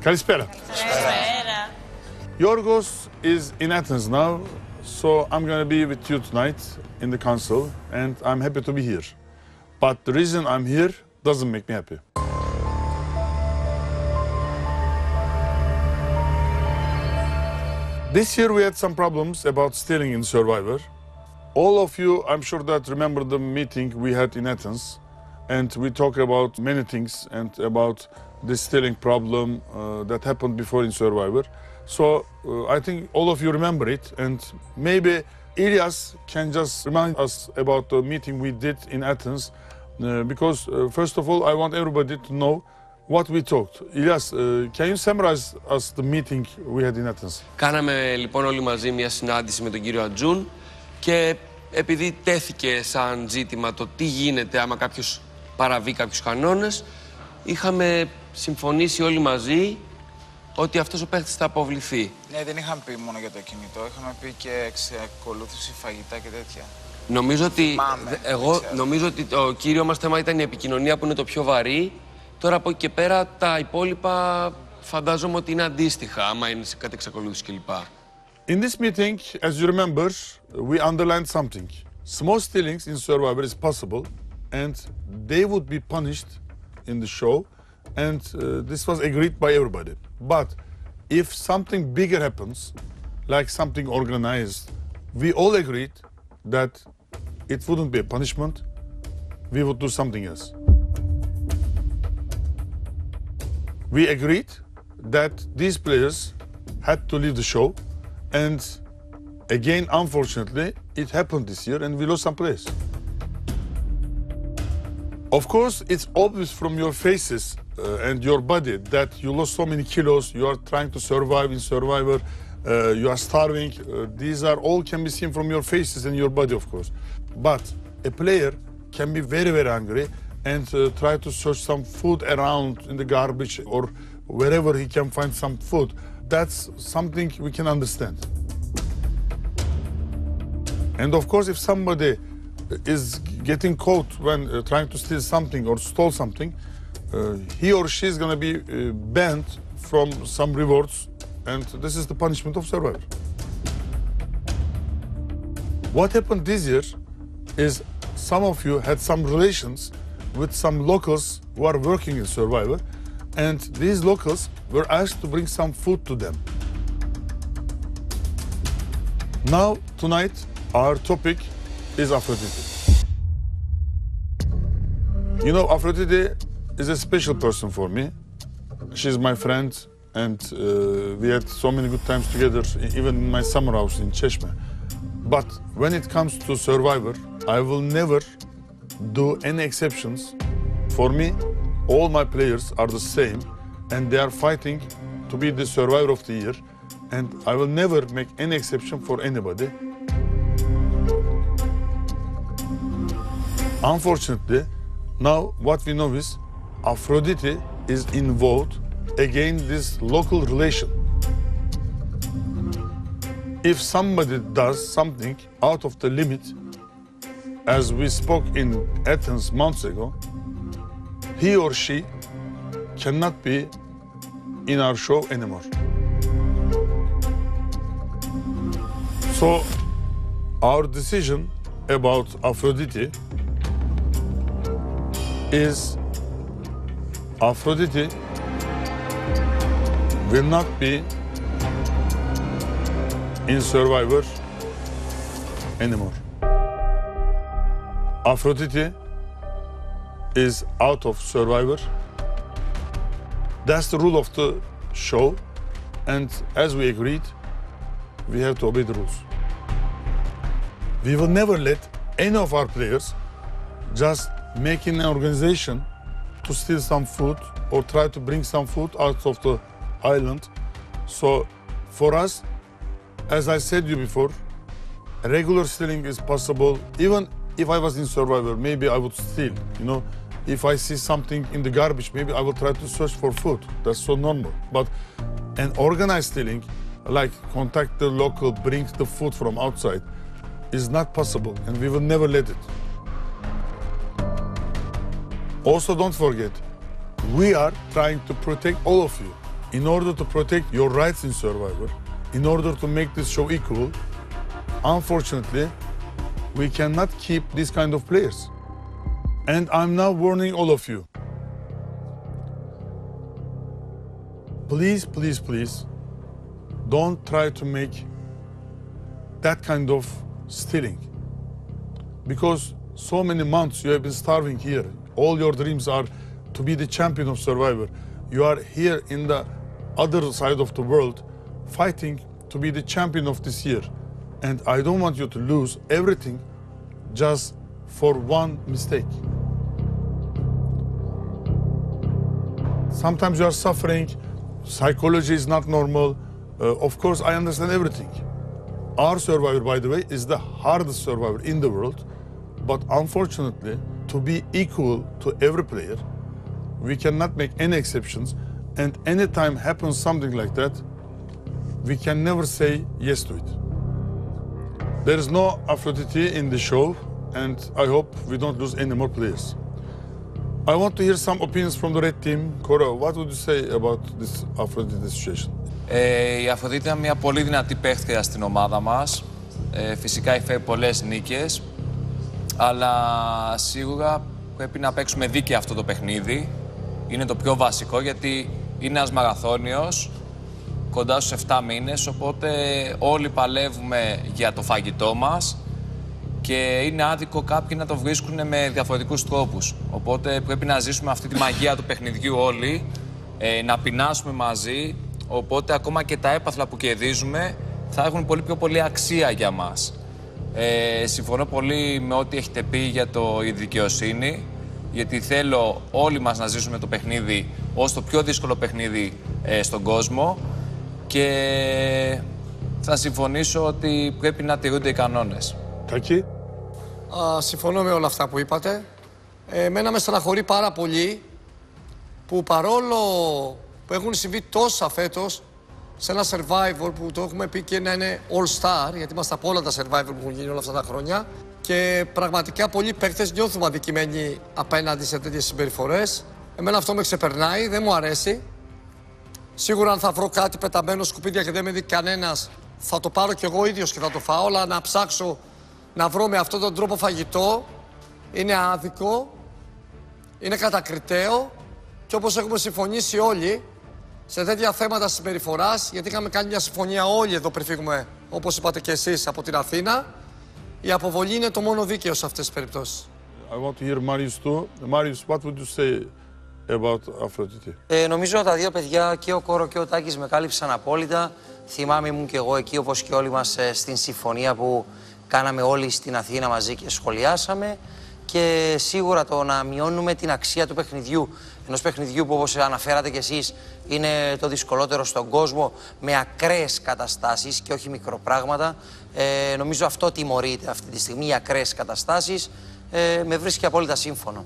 Kalispera. Καλησπέρα. Yorgos is in Athens now, so I'm going to be with you tonight in the council, and I'm happy to be here. But the reason I'm here doesn't make me happy. This year we had some problems about stealing in Survivor. All of you, I'm sure that remember the meeting we had in Athens, and we talked about many things and about the stealing problem that happened before in Survivor. So I think all of you remember it, and maybe Ilyas can just remind us about the meeting we did in Athens, because first of all I want everybody to know what we talked. Ilyas, can you summarize us the meeting we had in Athens? Κάναμε λοιπόν όλοι μαζί μια συνάντηση με τον κύριο Ατζούν και επειδή τέθηκε σαν ζήτημα το τι γίνεται άμα κάποιος παραβεί κάποιους κανόνες, είχαμε συμφωνήσει όλοι μαζί ότι αυτός ο παίχτης θα αποβληθεί. Ναι, δεν είχαμε πει μόνο για το κινητό, είχαμε πει και εξακολούθηση φαγητά και τέτοια. Νομίζω ότι το κύριο μας θέμα ήταν η επικοινωνία που είναι το πιο βαρύ. Τώρα από εκεί και πέρα τα υπόλοιπα φαντάζομαι ότι είναι αντίστοιχα, άμα είναι σε κάτι εξακολούθηση κλπ. In this meeting, as you remember, we underlined something. Small stealings in Survivor is possible, and they would be punished in the show, and this was agreed by everybody. But if something bigger happens, like something organized, we all agreed that it wouldn't be a punishment, we would do something else. We agreed that these players had to leave the show, and again, unfortunately, it happened this year and we lost some players. Of course, it's obvious from your faces and your body that you lost so many kilos, you are trying to survive in Survivor, you are starving. These are all can be seen from your faces and your body, of course. But a player can be very, very hungry and try to search some food around in the garbage or wherever he can find some food. That's something we can understand. And of course, if somebody is getting caught when trying to steal something or stole something, he or she is going to be banned from some rewards, and this is the punishment of Survivor. What happened this year is some of you had some relations with some locals who are working in Survivor, and these locals were asked to bring some food to them. Now, tonight, our topic is Aphrodite. You know, Aphrodite is a special person for me. She's my friend, and we had so many good times together, even in my summer house in Cheshme. But when it comes to Survivor, I will never do any exceptions. For me, all my players are the same, and they are fighting to be the Survivor of the year, and I will never make any exception for anybody. Unfortunately, now what we know is Aphrodite is involved again this local relation. If somebody does something out of the limit, as we spoke in Athens months ago, he or she cannot be in our show anymore. So our decision about Aphrodite is Aphrodite will not be in Survivor anymore. Aphrodite is out of Survivor. That's the rule of the show, and as we agreed, we have to obey the rules. We will never let any of our players just make an organization to steal some food or try to bring some food out of the island. So for us, as I said to you before, regular stealing is possible. Even if I was in Survivor, maybe I would steal, you know. If I see something in the garbage, maybe I will try to search for food. That's so normal. But an organized stealing, like contact the local, bring the food from outside, is not possible, and we will never let it. Also, don't forget, we are trying to protect all of you. in order to protect your rights in Survivor, in order to make this show equal, unfortunately, we cannot keep this kind of players. And I'm now warning all of you. Please, please, please, don't try to make that kind of stealing. Because so many months you have been starving here. All your dreams are to be the champion of Survivor. You are here in the other side of the world fighting to be the champion of this year. And I don't want you to lose everything just for one mistake. Sometimes you are suffering, psychology is not normal. Of course, I understand everything. Our Survivor, by the way, is the hardest Survivor in the world. But unfortunately, to be equal to every player, we cannot make any exceptions. And anytime happens something like that, we can never say yes to it. There is no Aphrodite in the show, and I hope we don't lose any more players. I want to hear some opinions from the red team. Cora, what would you say about this Aphrodite situation? Η Αφροδίτη είναι μια πολύ δυνατή παίχτρια στην ομάδα μας. Φυσικά έχει φέρει πολλές νίκες, αλλά σίγουρα πρέπει να παίξουμε δίκαια αυτό το παιχνίδι. Είναι το πιο βασικό, γιατί είναι ένας μαραθώνιος, κοντά στους 7 μήνες, οπότε όλοι παλεύουμε για το φαγητό μας και είναι άδικο κάποιοι να το βρίσκουν με διαφορετικούς τρόπους. Οπότε πρέπει να ζήσουμε αυτή τη μαγεία του παιχνιδιού όλοι, να πεινάσουμε μαζί, οπότε ακόμα και τα έπαθλα που κερδίζουμε θα έχουν πολύ πιο πολύ αξία για μας. Συμφωνώ πολύ με ό,τι έχετε πει για η δικαιοσύνη, γιατί θέλω όλοι μας να ζήσουμε το παιχνίδι ως το πιο δύσκολο παιχνίδι στον κόσμο και θα συμφωνήσω ότι πρέπει να τηρούνται οι κανόνες. Κακή. Συμφωνώ με όλα αυτά που είπατε. Εμένα με στεναχωρεί πάρα πολύ που παρόλο που έχουν συμβεί τόσα φέτος σε ένα Survivor που το έχουμε πει και να είναι all-star, γιατί είμαστε από όλα τα Survivor που έχουν γίνει όλα αυτά τα χρόνια, και πραγματικά πολλοί παίκτες νιώθουμε αδικημένοι απέναντι σε τέτοιες συμπεριφορές. Εμένα αυτό με ξεπερνάει, δεν μου αρέσει. Σίγουρα αν θα βρω κάτι πεταμένο σκουπίδια και δεν με δει κανένας, θα το πάρω κι εγώ ίδιος και θα το φάω, αλλά να ψάξω να βρω με αυτόν τον τρόπο φαγητό είναι άδικο, είναι κατακριτέο και όπως έχουμε συμφωνήσει όλοι σε τέτοια θέματα συμπεριφοράς, γιατί είχαμε κάνει μια συμφωνία όλοι εδώ πριν φύγουμε, όπως είπατε και εσείς, από την Αθήνα, η αποβολή είναι το μόνο δίκαιο σε αυτές τις περιπτώσεις. I want to hear Marius too. Marius, what would you say about Aphrodite? Νομίζω τα δύο παιδιά, και ο Κόρο και ο Τάκης, με κάλυψαν απόλυτα. Θυμάμαι, ήμουν και εγώ εκεί, όπως και όλοι μας, στην συμφωνία που κάναμε όλοι στην Αθήνα μαζί και σχολιάσαμε. Και σίγουρα το να μειώνουμε την αξία του παιχνιδιού, ενός παιχνιδιού που, όπως αναφέρατε κι εσείς, είναι το δυσκολότερο στον κόσμο, με ακραίες καταστάσεις και όχι μικροπράγματα. Νομίζω αυτό τιμωρείται αυτή τη στιγμή, οι ακραίες καταστάσεις. Με βρίσκει απόλυτα σύμφωνο.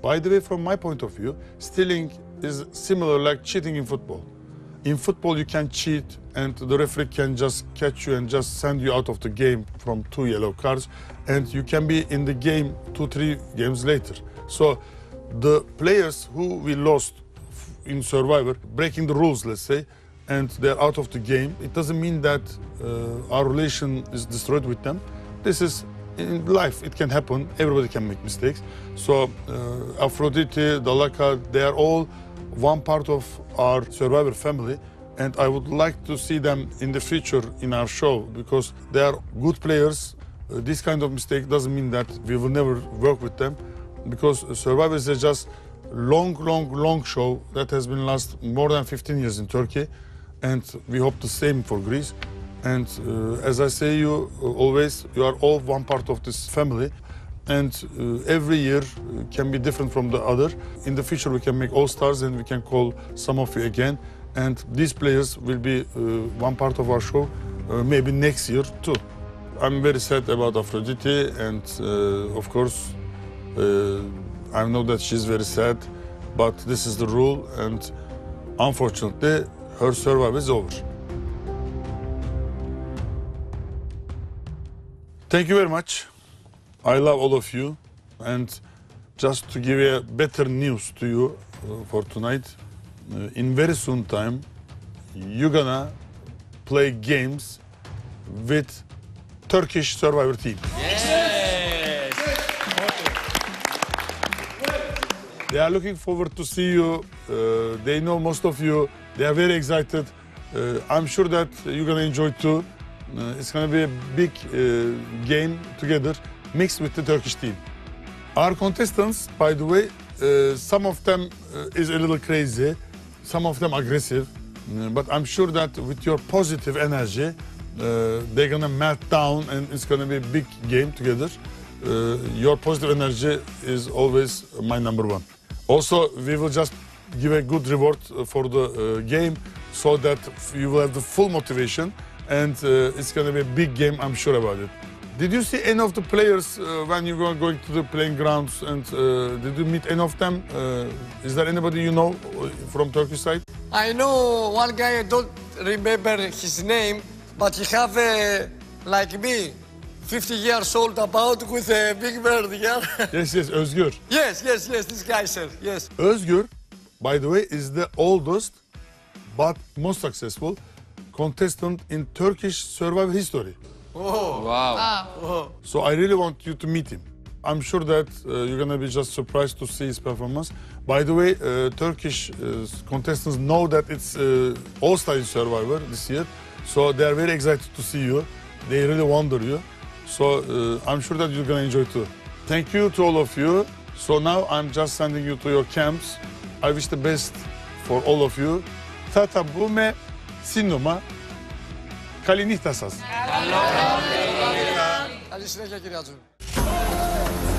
By the way, from my point of view, stealing is similar like cheating in football. In football, you can cheat and the referee can just catch you and just send you out of the game from 2 yellow cards, and you can be in the game 2-3 games later. So the players who we lost in Survivor, breaking the rules, let's say, and they're out of the game, it doesn't mean that our relation is destroyed with them. This is in life, it can happen. Everybody can make mistakes. So Aphrodite, Dalaka, they are all one part of our Survivor family, and I would like to see them in the future in our show because they are good players. This kind of mistake doesn't mean that we will never work with them, because Survivor is just long show that has been last more than 15 years in Turkey, and we hope the same for Greece. And as I say you always, you are all one part of this family, and every year can be different from the other. In the future we can make all stars and we can call some of you again, and these players will be one part of our show maybe next year too. I'm very sad about Aphrodite, and of course I know that she's very sad, but this is the rule, and unfortunately her Survivor is over. Thank you very much. I love all of you, and just to give a better news to you for tonight, in very soon time you're gonna play games with Turkish Survivor team. Yes! They are looking forward to see you. They know most of you. They are very excited. I'm sure that you're gonna enjoy too. It's gonna be a big game together, mixed with the Turkish team. Our contestants, by the way, some of them is a little crazy, some of them aggressive, but I'm sure that with your positive energy, they're gonna melt down and it's gonna be a big game together. Your positive energy is always my number one. Also, we will just give a good reward for the game so that you will have the full motivation and it's gonna be a big game, I'm sure about it. Did you see any of the players when you were going to the playing grounds and did you meet any of them? Is there anybody you know from Turkish side? I know one guy, I don't remember his name, but he have like me, 50 years old about with a big beard, yeah? Yes, Özgür. Yes, this guy, sir, yes. Özgür, by the way, is the oldest but most successful contestant in Turkish Survivor history. Wow. So I really want you to meet him. I'm sure that you're gonna be just surprised to see his performance. By the way, Turkish contestants know that it's All-Star Survivor this year, so they are very excited to see you. They really wonder you. So I'm sure that you're gonna enjoy too. Thank you to all of you. So now I'm just sending you to your camps. I wish the best for all of you. Tata bume sinoma kalinihtasas. Καλή συνέχεια, κύριε Ατζούν.